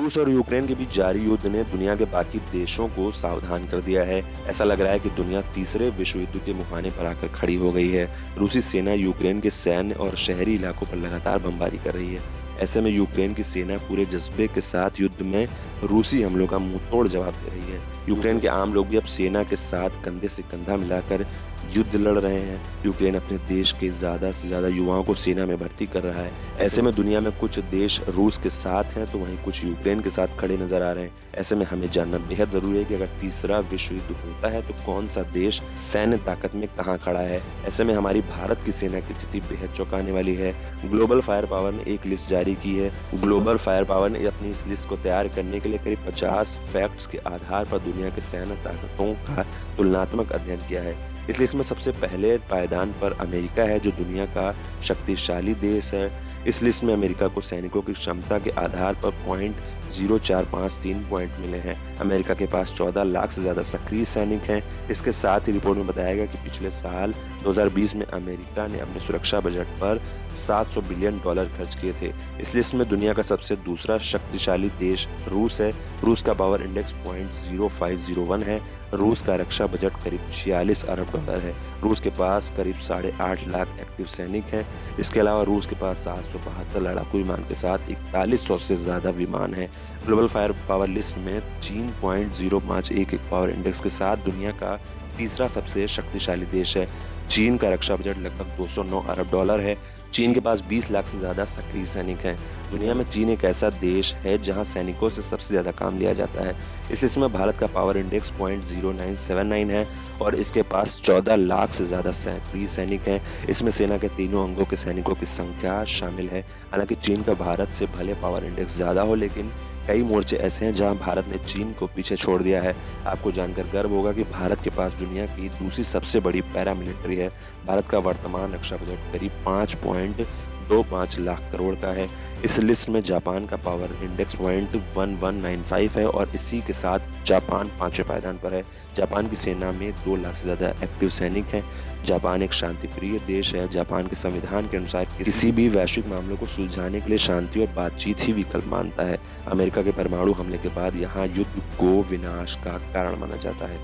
रूस और यूक्रेन के बीच जारी युद्ध ने दुनिया के बाकी देशों को सावधान कर दिया है। ऐसा लग रहा है कि दुनिया तीसरे विश्व युद्ध के मुहाने पर आकर खड़ी हो गई है। रूसी सेना यूक्रेन के सैन्य और शहरी इलाकों पर लगातार बमबारी कर रही है। ऐसे में यूक्रेन की सेना पूरे जज्बे के साथ युद्ध में रूसी हमलों का मुंहतोड़ जवाब दे रही है। यूक्रेन के आम लोग भी अब सेना के साथ कंधे से कंधा मिलाकर युद्ध लड़ रहे हैं। यूक्रेन अपने देश के ज़्यादा से ज़्यादा युवाओं को सेना में भर्ती कर रहा है। ऐसे में दुनिया में कुछ देश रूस के साथ हैं तो वहीं कुछ यूक्रेन के साथ खड़े नजर आ रहे हैं। ऐसे में हमें जानना बेहद ज़रूरी है कि अगर तीसरा विश्व युद्ध होता है तो कौन सा देश सैन्य ताकत में कहाँ खड़ा है। ऐसे में हमारी भारत की सेना की स्थिति बेहद चौंकाने वाली है। ग्लोबल फायर पावर ने एक लिस्ट जारी की है। ग्लोबल फायर पावर ने अपनी इस लिस्ट को तैयार करने के लिए करीब 50 फैक्ट्स के आधार पर दुनिया के सैन्य ताकतों का तुलनात्मक अध्ययन किया है। इस लिस्ट में सबसे पहले पायदान पर अमेरिका है, जो दुनिया का शक्तिशाली देश है। इस लिस्ट में अमेरिका को सैनिकों की क्षमता के आधार पर .0453 पॉइंट मिले हैं। अमेरिका के पास 14 लाख से ज़्यादा सक्रिय सैनिक हैं। इसके साथ ही रिपोर्ट में बताया गया कि पिछले साल 2020 में अमेरिका ने अपने सुरक्षा बजट पर $700 बिलियन खर्च किए थे। इस लिस्ट में दुनिया का सबसे दूसरा शक्तिशाली देश रूस है। रूस का पावर इंडेक्स .0501 है। रूस का रक्षा बजट करीब $46 अरब है। रूस के पास करीब 8.5 लाख एक्टिव सैनिक हैं। इसके अलावा रूस के पास 772 लड़ाकू विमान के साथ 4100 से ज़्यादा विमान हैं। ग्लोबल फायर पावर लिस्ट में चीन .0511 पावर इंडेक्स के साथ दुनिया का तीसरा सबसे शक्तिशाली देश है। चीन का रक्षा बजट लगभग $209 अरब है। चीन के पास 20 लाख से ज़्यादा सक्रिय सैनिक हैं। दुनिया में चीन एक ऐसा देश है जहां सैनिकों से सबसे ज़्यादा काम लिया जाता है। इस लिस्ट में भारत का पावर इंडेक्स .0979 है और इसके पास 14 लाख से ज़्यादा सक्रिय सैनिक हैं। इसमें सेना के तीनों अंगों के सैनिकों की संख्या शामिल है। हालांकि चीन का भारत से भले पावर इंडेक्स ज़्यादा हो, लेकिन कई मोर्चे ऐसे हैं जहां भारत ने चीन को पीछे छोड़ दिया है। आपको जानकर गर्व होगा कि भारत के पास दुनिया की दूसरी सबसे बड़ी पैरामिलिट्री है। भारत का वर्तमान रक्षा बजट करीब 5.25 लाख करोड़ का है। इस लिस्ट में जापान का पावर इंडेक्स .1195 है और इसी के साथ जापान 5वें पायदान पर है। जापान की सेना में 2 लाख से ज़्यादा एक्टिव सैनिक हैं। जापान एक शांतिप्रिय देश है। जापान के संविधान के अनुसार किसी भी वैश्विक मामलों को सुलझाने के लिए शांति और बातचीत ही विकल्प मानता है। अमेरिका के परमाणु हमले के बाद यहाँ युद्ध को विनाश का कारण माना जाता है।